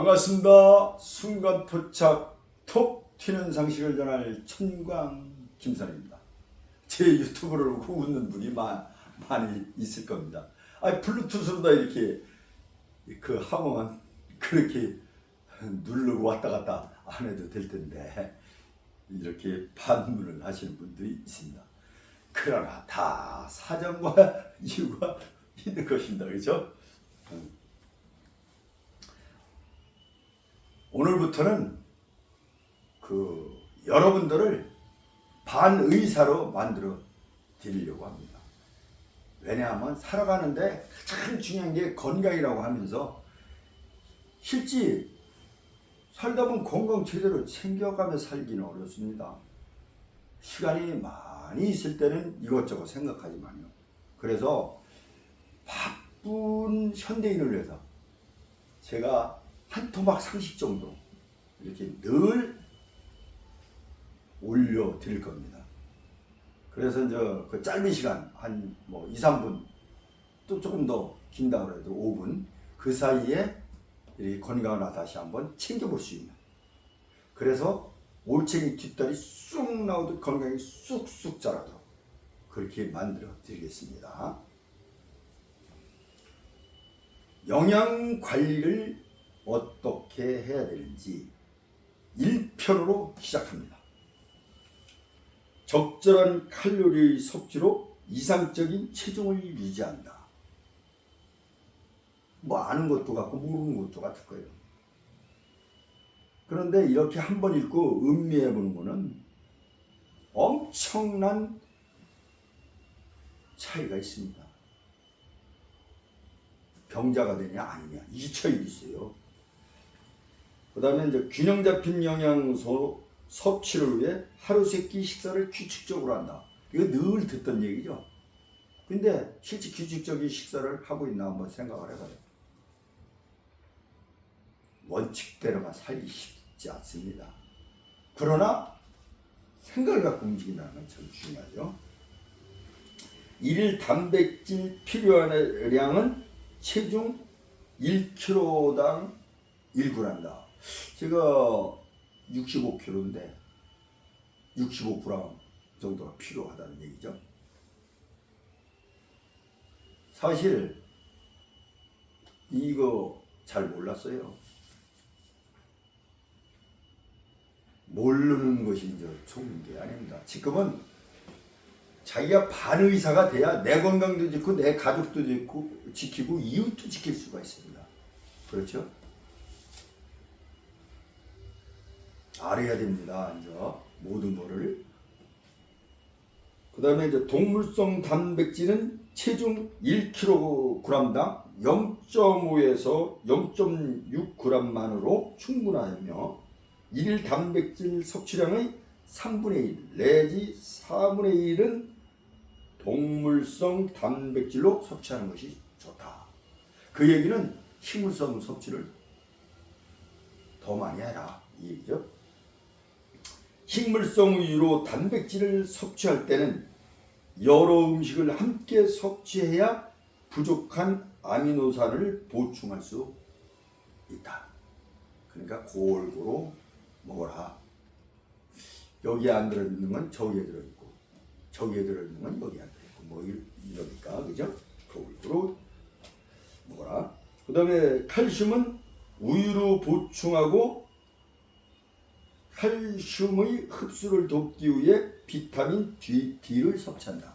반갑습니다. 순간 포착 톡 튀는 상식을 전할 천광 김선입니다. 제 유튜브를 보고 웃는 분이 많이 있을 겁니다. 블루투스로다 이렇게 하면 그렇게 누르고 왔다 갔다 안 해도 될 텐데 이렇게 반문을 하시는 분들이 있습니다. 그러나 다 사정과 이유가 있는 것입니다. 그렇죠? 오늘부터는 여러분들을 반의사로 만들어 드리려고 합니다. 왜냐하면 살아가는데 가장 중요한 게 건강이라고 하면서 실제 살다 보면 건강 제대로 챙겨가며 살기는 어렵습니다. 시간이 많이 있을 때는 이것저것 생각하지만요. 그래서 바쁜 현대인을 위해서 제가 한 토막 상식 정도 이렇게 늘 올려드릴 겁니다. 그래서 이제 그 짧은 시간 한 2, 3분 또 조금 더 긴다고 해도 5분 그 사이에 이 건강을 다시 한번 챙겨볼 수 있는, 그래서 올챙이 뒷다리 쑥 나오듯 건강이 쑥쑥 자라도록 그렇게 만들어 드리겠습니다. 영양 관리를 어떻게 해야 되는지 1편으로 시작합니다. 적절한 칼로리 섭취로 이상적인 체중을 유지한다. 아는 것도 같고 모르는 것도 같을 거예요. 그런데 이렇게 한번 읽고 음미해 보는 것은 엄청난 차이가 있습니다. 병자가 되냐 아니냐 이 차이도 있어요. 그 다음에 이제 균형 잡힌 영양소 섭취를 위해 하루 세 끼 식사를 규칙적으로 한다. 이거 늘 듣던 얘기죠. 근데 실제 규칙적인 식사를 하고 있나 한번 생각을 해봐요. 원칙대로만 살기 쉽지 않습니다. 그러나 생각을 갖고 움직인다는 건 참 중요하죠. 일일 단백질 필요한 량은 체중 1kg당 1g다. 제가 65kg인데 65g 정도가 필요하다는 얘기죠. 사실 이거 잘 몰랐어요. 모르는 것이 이제 좋은 게 아닙니다. 지금은 자기가 반의사가 돼야 내 건강도 지키고 내 가족도 지키고 이웃도 지킬 수가 있습니다. 그렇죠? 알아야 됩니다. 이제 모든 거를. 그 다음에 이제 동물성 단백질은 체중 1kg당 0.5에서 0.6g만으로 충분하며 일일 단백질 섭취량의 3분의 1 내지 4분의 1은 동물성 단백질로 섭취하는 것이 좋다. 그 얘기는 식물성 섭취를 더 많이 해라 이 얘기죠. 식물성 우유로 단백질을 섭취할 때는 여러 음식을 함께 섭취해야 부족한 아미노산을 보충할 수 있다. 그러니까 골고루 먹어라. 여기에 안 들어있는 건 저기에 들어있고 저기에 들어있는 건 여기 안 들어있고 이러니까 그죠? 골고루 먹어라. 그 다음에 칼슘은 우유로 보충하고 칼슘의 흡수를 돕기 위해 비타민 D를 섭취한다.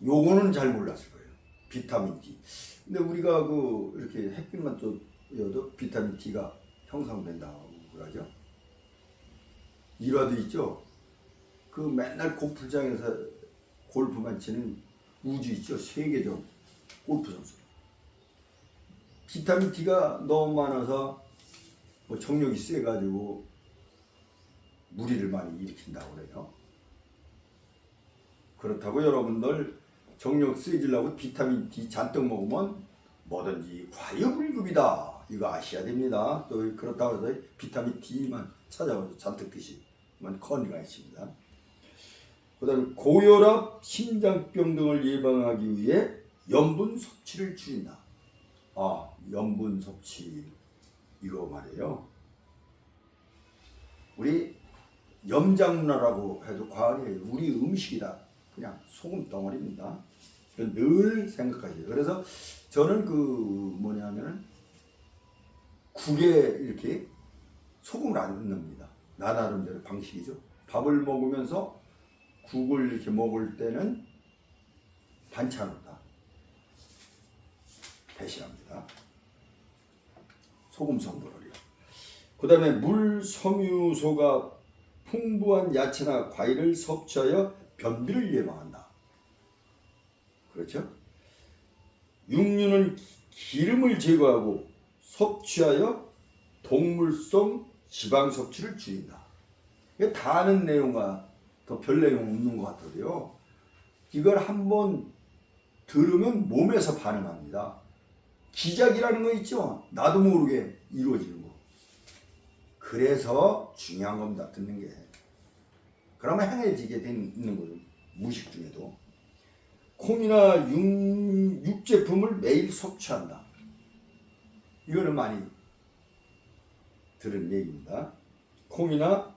요거는 잘 몰랐을 거예요. 비타민 D. 근데 우리가 이렇게 햇빛만 쬐어도 비타민 D가 형성된다고 그러죠. 일화도 있죠. 맨날 골프장에서 골프만 치는 우주 있죠. 세계적 골프 선수. 비타민 D가 너무 많아서 정력이 세가지고 무리를 많이 일으킨다고 그래요. 그렇다고 여러분들 정력 세지려고 비타민 D 잔뜩 먹으면 뭐든지 과유불급이다. 이거 아셔야 됩니다. 또 그렇다고 해서 비타민 D만 찾아가서 잔뜩 드시면 건강해집니다. 그 다음에 고혈압, 심장병 등을 예방하기 위해 염분 섭취를 줄인다. 염분 섭취 이거 말이에요. 우리 염장문화라고 해도 과언이 아니에요. 우리 음식이다. 그냥 소금 덩어리입니다. 늘 생각하세요. 그래서 저는 뭐냐면은 국에 이렇게 소금을 안 넣습니다. 나 나름대로 방식이죠. 밥을 먹으면서 국을 이렇게 먹을 때는 반찬으로다 배신합니다. 소금 성분을요. 그 다음에 물, 섬유소가 풍부한 야채나 과일을 섭취하여 변비를 예방한다. 그렇죠? 육류는 기름을 제거하고 섭취하여 동물성 지방 섭취를 줄인다. 이게 다 아는 내용과 더 별 내용 없는 것 같아요. 이걸 한번 들으면 몸에서 반응합니다. 기작이라는 거 있죠? 나도 모르게 이루어지는 거. 그래서 중요한 겁니다. 듣는 게. 그러면 행해지게 있는 거죠. 무식 중에도. 콩이나 육제품을 매일 섭취한다. 이거는 많이 들은 얘기입니다. 콩이나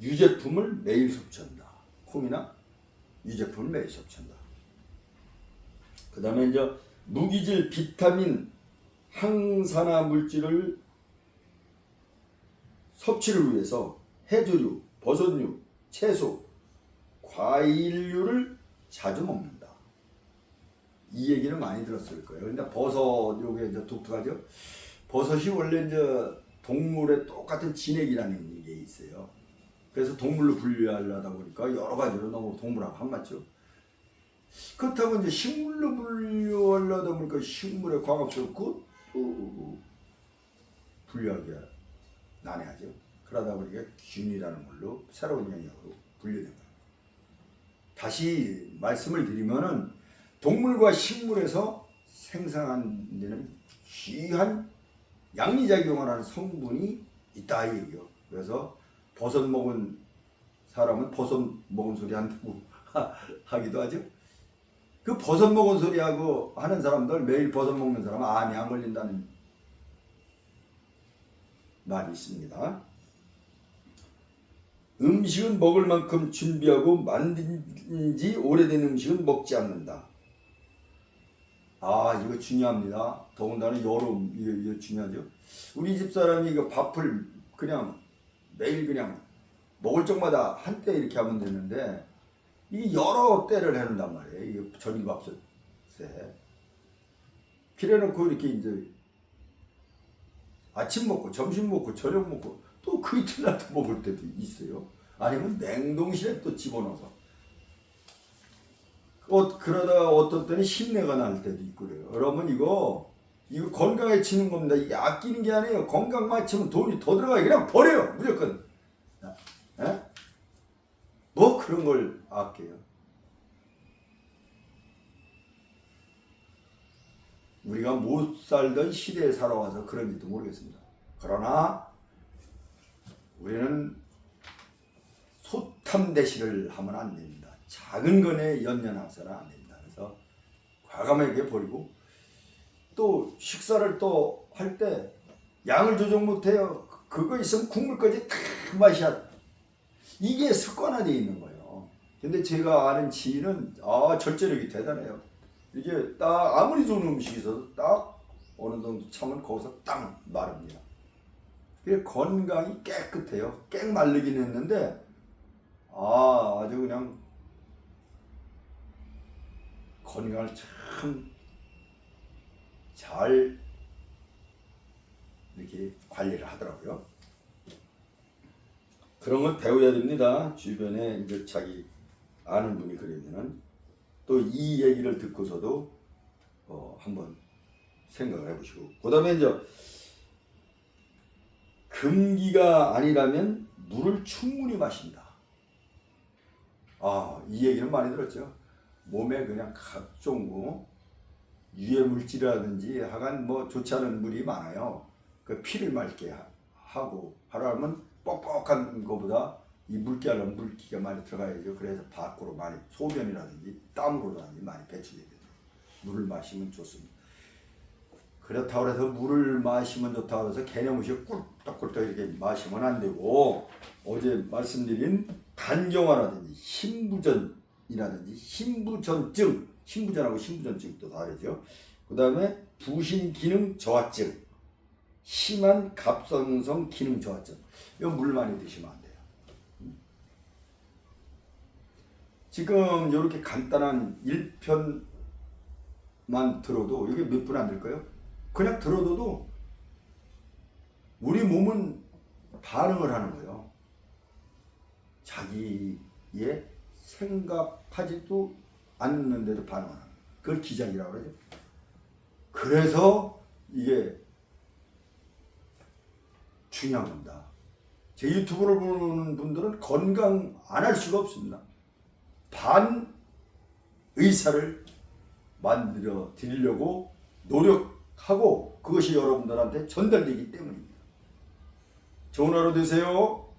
유제품을 매일 섭취한다. 콩이나 유제품을 매일 섭취한다. 그 다음에 이제 무기질, 비타민, 항산화 물질을 섭취를 위해서 해조류, 버섯류, 채소, 과일류를 자주 먹는다. 이 얘기는 많이 들었을 거예요. 근데 버섯 요게 이제 독특하죠. 버섯이 원래 이제 동물의 똑같은 진액이라는 게 있어요. 그래서 동물로 분류하려다 보니까 여러 가지로 너무 동물하고 안 맞죠. 그렇다고 이제 식물로 분류하려다 보니까 식물의 광합성도 또 분류하기가 난해하죠. 그러다 보니까 균이라는 걸로 새로운 영역으로 분류된 거예요. 다시 말씀을 드리면은 동물과 식물에서 생산한 데는 귀한 양리작용을 하는 성분이 있다 이 얘기요. 그래서 버섯 먹은 사람은 버섯 먹은 소리 한다고 하기도 하죠. 그 버섯 먹은 소리 하고 하는 사람들, 매일 버섯 먹는 사람은 암이 안 걸린다는 말이 있습니다. 음식은 먹을 만큼 준비하고 만든 지 오래된 음식은 먹지 않는다. 이거 중요합니다. 더군다나 여름 이거 중요하죠. 우리 집사람이 이거 밥을 그냥 매일 그냥 먹을 적마다 한때 이렇게 하면 되는데 이게 여러 때를 해놓는단 말이에요. 이게 전기밥솥에 길어놓고 이렇게 이제 아침 먹고 점심 먹고 저녁 먹고 또 그 이튿날도 먹을 때도 있어요. 아니면 냉동실에 또 집어넣어서 그러다가 어떤 때는 신내가 날 때도 있고 그래요. 여러분 이거 건강해지는 겁니다. 이게 아끼는 게 아니에요. 건강 맞추면 돈이 더 들어가요. 그냥 버려요. 무조건. 에? 뭐 그런 걸 아껴요. 우리가 못 살던 시대에 살아와서 그런지도 모르겠습니다. 그러나 우리는 소탐대시를 하면 안 됩니다. 작은 것에 연연해서는 안 됩니다. 그래서 과감하게 버리고 또 식사를 또 할 때 양을 조정 못해요. 그거 있으면 국물까지 다 마셔. 이게 습관화되어 있는 거예요. 근데 제가 아는 지인은 절제력이 대단해요. 이게 딱 아무리 좋은 음식이 있어도 딱 어느 정도 참으면 거기서 딱 마릅니다. 그게 건강이 깨끗해요. 깽 마르긴 했는데 아주 그냥 건강을 참 잘 이렇게 관리를 하더라고요. 그런 걸 배워야 됩니다. 주변에 이제 자기 아는 분이 그러면은 또 이 얘기를 듣고서도 한번 생각을 해보시고, 그 다음에 이제 금기가 아니라면 물을 충분히 마신다. 이 얘기는 많이 들었죠. 몸에 그냥 각종 유해 물질이라든지 하간 뭐 좋지 않은 물이 많아요. 그 피를 맑게 하고 하려면 뻑뻑한 것보다 이 물기하려면 물기가 많이 들어가야죠. 그래서 밖으로 많이 소변이라든지 땀으로라든지 많이 배출되게 돼요. 물을 마시면 좋습니다. 그렇다고 해서 물을 마시면 좋다고 해서 개념없이 꿀떡꿀떡 이렇게 마시면 안 되고, 어제 말씀드린 간경화라든지 신부전이라든지 신부전증, 신부전하고 신부전증이 또 다르죠. 그 다음에 부신 기능 저하증, 심한 갑상선 기능 저하증, 이거 물 많이 드시면 안 돼요. 지금 이렇게 간단한 1편만 들어도 이게 몇 분 안 될까요? 그냥 들어도 우리 몸은 반응을 하는 거예요. 자기의 생각하지도 않는데도 반응하는 거예요. 그걸 기작이라고 그러죠. 그래서 이게 중요한 겁니다. 제 유튜브를 보는 분들은 건강 안 할 수가 없습니다. 반 의사를 만들어 드리려고 노력하고 그것이 여러분들한테 전달되기 때문입니다. 좋은 하루 되세요.